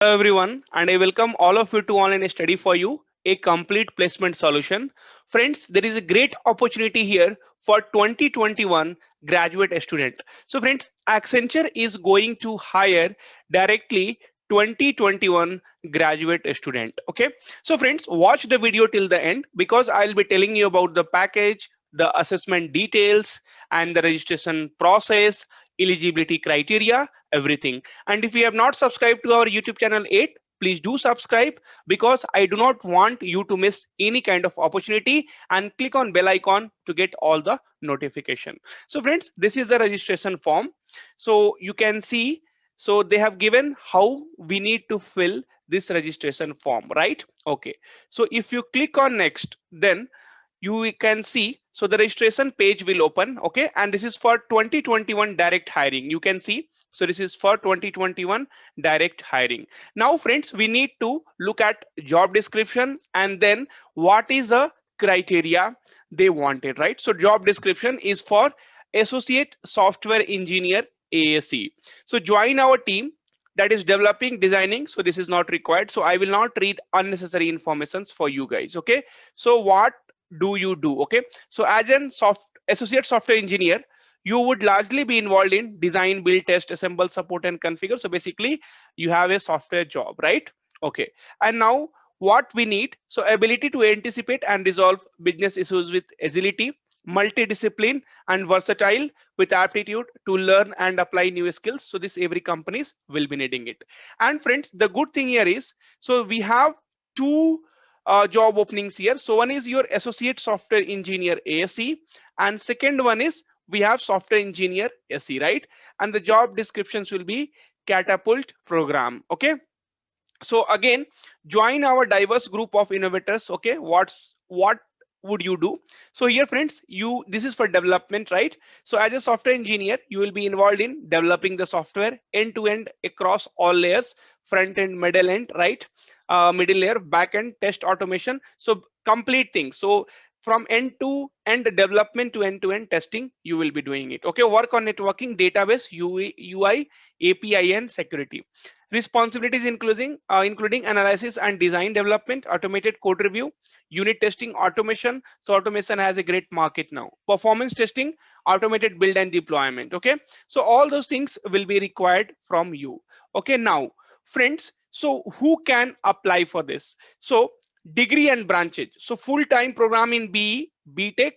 Hello everyone, and I welcome all of you to Online Study for You, a complete placement solution. Friends, there is a great opportunity here for 2021 graduate student. So friends, Accenture is going to hire directly 2021 graduate student. Okay, so friends, watch the video till the end because I'll be telling you about the package, the assessment details, and the registration process, eligibility criteria, everything. And if you have not subscribed to our YouTube channel yet, please do subscribe because I do not want you to miss any kind of opportunity, and click on bell icon to get all the notification. So friends, this is the registration form. So you can see, so they have given how we need to fill this registration form, right? Okay. So if you click on next, then you can see, so the registration page will open. Okay, and this is for 2021 direct hiring, you can see. So this is for 2021 direct hiring. Now friends, we need to look at job description and then what is the criteria they wanted, right? So job description is for associate software engineer ASE. So join our team that is developing, designing. So this is not required, so I will not read unnecessary informations for you guys. Okay, so what do you do? Okay, so as an associate software engineer, you would largely be involved in design, build, test, assemble, support, and configure. So basically you have a software job, right? Okay, and now what we need, so ability to anticipate and resolve business issues with agility, multidiscipline and versatile, with aptitude to learn and apply new skills. So this every companies will be needing it. And friends, the good thing here is, so we have two job openings here. So one is your associate software engineer ASE, and second one is we have software engineer SE, right? And the job descriptions will be catapult program. Okay, so again, join our diverse group of innovators. Okay, what would you do? So here friends, you, this is for development, right? So as a software engineer, you will be involved in developing the software end to end across all layers, front end, middle end, right? Middle layer, back end, test automation, so complete things. So from end to end development to end testing, you will be doing it. Okay, work on networking, database, UI, API, and security. Responsibilities including analysis and design development, automated code review, unit testing, automation. So automation has a great market now. Performance testing, automated build and deployment. Okay, so all those things will be required from you. Okay, now friends, so who can apply for this? So degree and branches. So full-time program in BE, BTech,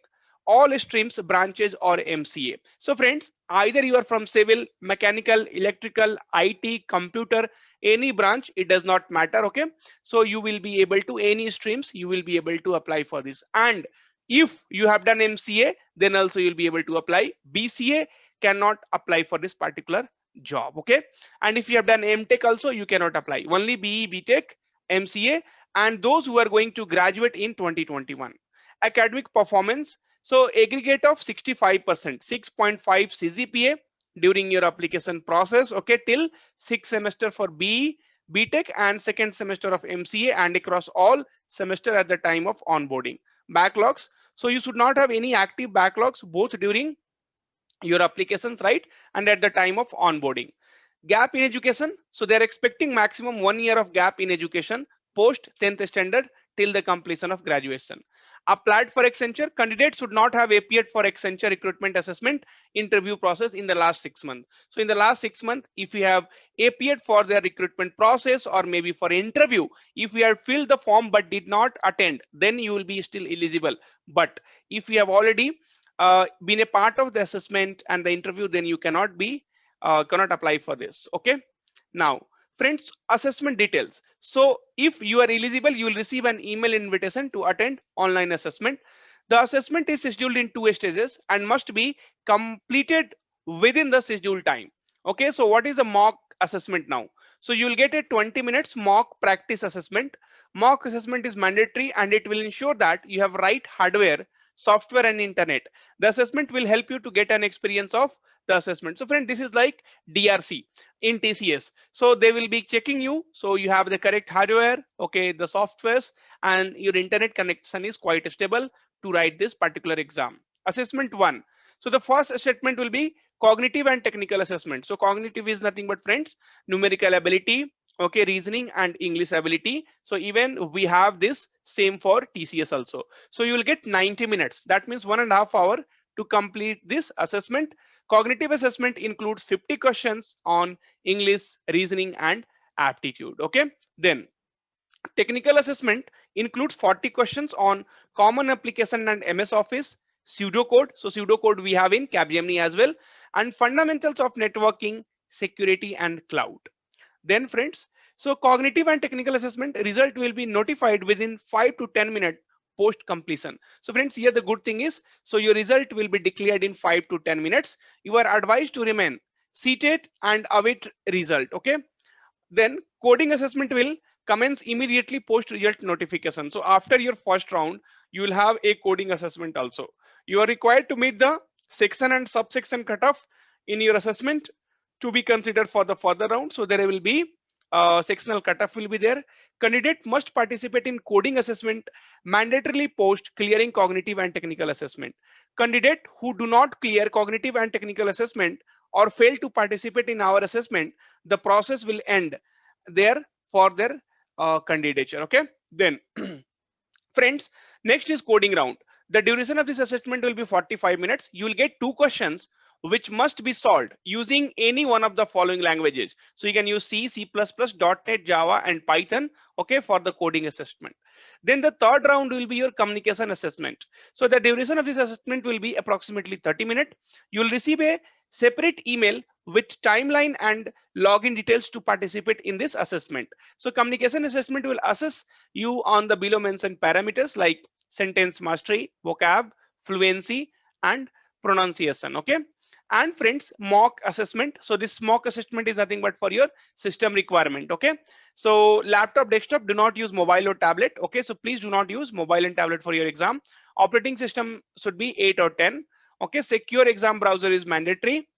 all streams, branches, or MCA. So friends, either you are from civil, mechanical, electrical, IT, computer, any branch, it does not matter. Okay, so you will be able to, any streams you will be able to apply for this. And if you have done MCA, then also you'll be able to apply. BCA cannot apply for this particular job. Okay, and if you have done MTech also, you cannot apply. Only BE, BTech, MCA, and those who are going to graduate in 2021. Academic performance, so aggregate of 65%, 6.5 CGPA during your application process. Okay, till 6 semester for BE, BTech, and second semester of MCA, and across all semester at the time of onboarding. Backlogs, so you should not have any active backlogs both during your applications, right, and at the time of onboarding. Gap in education, so they're expecting maximum 1 year of gap in education post 10th standard till the completion of graduation. Applied for Accenture, candidates should not have appeared for Accenture recruitment assessment interview process in the last 6 months. So in the last 6 months, if you have appeared for their recruitment process or maybe for interview, if you have filled the form but did not attend, then you will be still eligible. But if you have already been a part of the assessment and the interview, then you cannot apply for this. Okay, now friends, assessment details. So if you are eligible, you will receive an email invitation to attend online assessment. The assessment is scheduled in 2 stages and must be completed within the scheduled time. Okay, so what is a mock assessment now? So you will get a 20 minutes mock practice assessment. Mock assessment is mandatory and it will ensure that you have right hardware, software, and internet. The assessment will help you to get an experience of the assessment. So friend, this is like DRC in TCS. So they will be checking you, so you have the correct hardware, okay, the softwares, and your internet connection is quite stable to write this particular exam. Assessment 1, so the first statement will be cognitive and technical assessment. So cognitive is nothing but friends, numerical ability, Okay, reasoning and English ability. So even we have this same for TCS also. So you will get 90 minutes. That means 1.5 hours to complete this assessment. Cognitive assessment includes 50 questions on English, reasoning, and aptitude. Okay, then technical assessment includes 40 questions on common application and MS Office, pseudocode. So pseudocode we have in Capgemini as well, and fundamentals of networking, security, and cloud. Then friends, so cognitive and technical assessment result will be notified within 5 to 10 minutes post completion. So friends, here the good thing is, so your result will be declared in 5 to 10 minutes. You are advised to remain seated and await result. Okay. Then coding assessment will commence immediately post result notification. So after your first round, you will have a coding assessment also. You are required to meet the section and subsection cutoff in your assessment to be considered for the further round. So there will be sectional cutoff will be there. Candidate must participate in coding assessment mandatorily post clearing cognitive and technical assessment. Candidate who do not clear cognitive and technical assessment or fail to participate in our assessment, the process will end there for their candidature. Okay, then friends, next is coding round. The duration of this assessment will be 45 minutes. You will get 2 questions which must be solved using any one of the following languages. So you can use C, C++, .NET, Java, and Python, okay, for the coding assessment. Then the third round will be your communication assessment. So the duration of this assessment will be approximately 30 minutes. You will receive a separate email with timeline and login details to participate in this assessment. So communication assessment will assess you on the below mentioned parameters like sentence mastery, vocab, fluency, and pronunciation. Okay. And friends, mock assessment. So this mock assessment is nothing but for your system requirement. Okay. So laptop, desktop, do not use mobile or tablet. Okay. So please do not use mobile and tablet for your exam. Operating system should be 8 or 10. Okay. Secure exam browser is mandatory.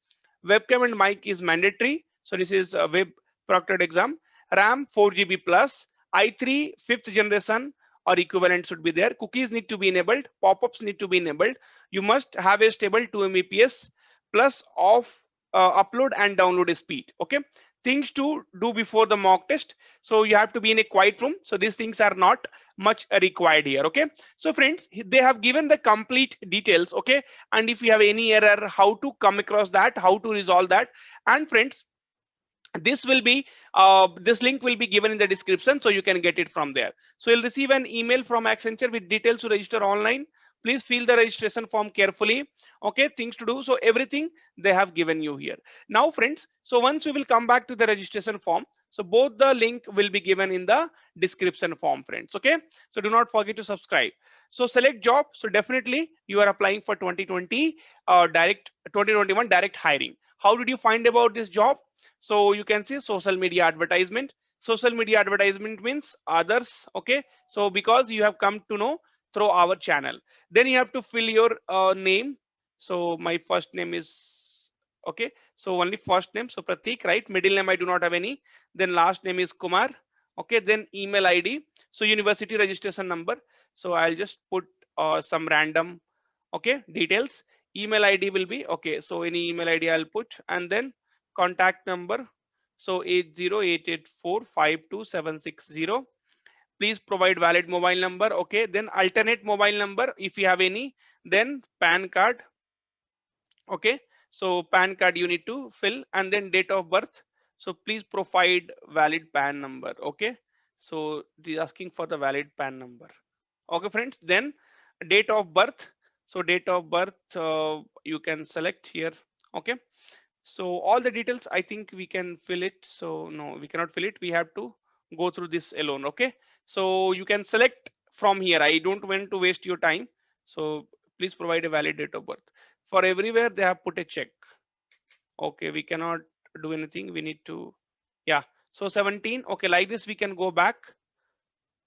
Webcam and mic is mandatory. So this is a web proctored exam. RAM 4 GB plus, i3 fifth generation or equivalent should be there. Cookies need to be enabled. Pop-ups need to be enabled. You must have a stable 2 Mbps plus of upload and download speed. Okay. Things to do before the mock test. So you have to be in a quiet room. So these things are not much required here. Okay. So friends, they have given the complete details. Okay. And if you have any error, how to come across that, how to resolve that. And friends, this will be this link will be given in the description, so you can get it from there. So you'll receive an email from Accenture with details to register online. Please fill the registration form carefully. Okay, things to do. So everything they have given you here. Now friends, so once we will come back to the registration form, so both the link will be given in the description form, friends. Okay, so do not forget to subscribe. So select job. So definitely you are applying for 2020 direct 2021 direct hiring. How did you find about this job? So you can see social media advertisement. Social media advertisement means others. Okay. So because you have come to know through our channel, then you have to fill your name. So my first name is okay. So only first name. So Pratik, right? Middle name I do not have any. Then last name is Kumar. Okay. Then email ID. So university registration number. So I'll just put some random okay details. Email ID will be okay. So any email ID I'll put, and then contact number. So 8088452760. Please provide valid mobile number. Okay. Then alternate mobile number if you have any. Then PAN card. Okay. So PAN card you need to fill, and then date of birth. So please provide valid PAN number. Okay. So it is asking for the valid PAN number. Okay, friends. Then date of birth. So date of birth you can select here. Okay. So all the details, I think we can fill it. So no, we cannot fill it. We have to go through this alone. Okay. So you can select from here. I don't want to waste your time. So please provide a valid date of birth. For everywhere they have put a check. Okay. We cannot do anything. We need to, yeah. So 17. Okay. Like this, we can go back.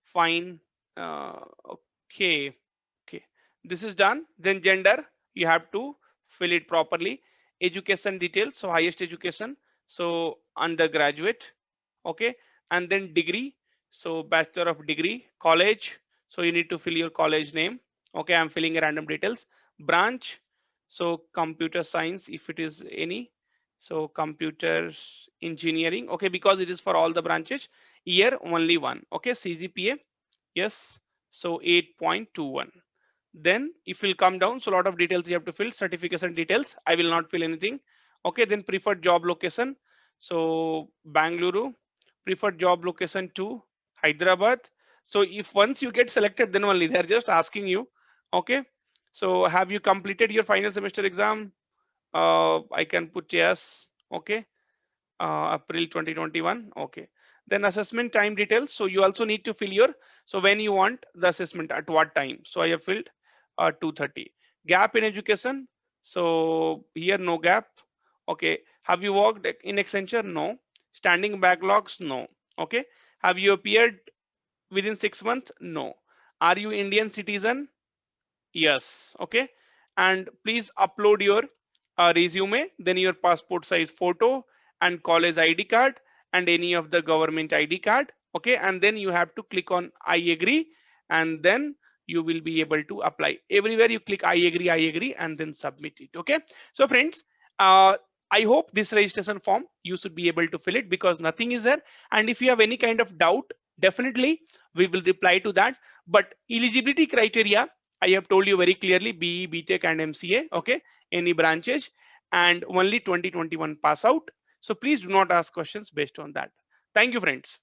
Fine. Okay. Okay. This is done. Then gender, you have to fill it properly. Education details. So highest education. So undergraduate. Okay. And then degree. So bachelor of degree, college. So you need to fill your college name. Okay. I'm filling random details. Branch. So computer science, if it is any. So computer engineering, okay, because it is for all the branches. Year only one, okay. CGPA, yes. So 8.21. Then if you'll come down, so a lot of details you have to fill. Certification details, I will not fill anything. Okay, then preferred job location. So Bangalore, preferred job location to Hyderabad. So if once you get selected, then only they're just asking you. Okay, so have you completed your final semester exam? I can put yes. Okay, April 2021. Okay. Then assessment time details. So you also need to fill your, so when you want the assessment at what time. So I have filled 2:30. Gap in education. So here no gap. Okay. Have you worked in Accenture? No. Standing backlogs? No. Okay. Have you appeared within 6 months? No. Are you Indian citizen? Yes. Okay. And please upload your resume, then your passport size photo and college ID card and any of the government ID card. Okay. And then you have to click on I agree, and then you will be able to apply. Everywhere you click I agree, and then submit it. Okay. So friends, I hope this registration form you should be able to fill it because nothing is there. And if you have any kind of doubt, definitely we will reply to that. But eligibility criteria, I have told you very clearly: BE, BTech, and MCA. Okay, any branches, and only 2021 pass out. So please do not ask questions based on that. Thank you, friends.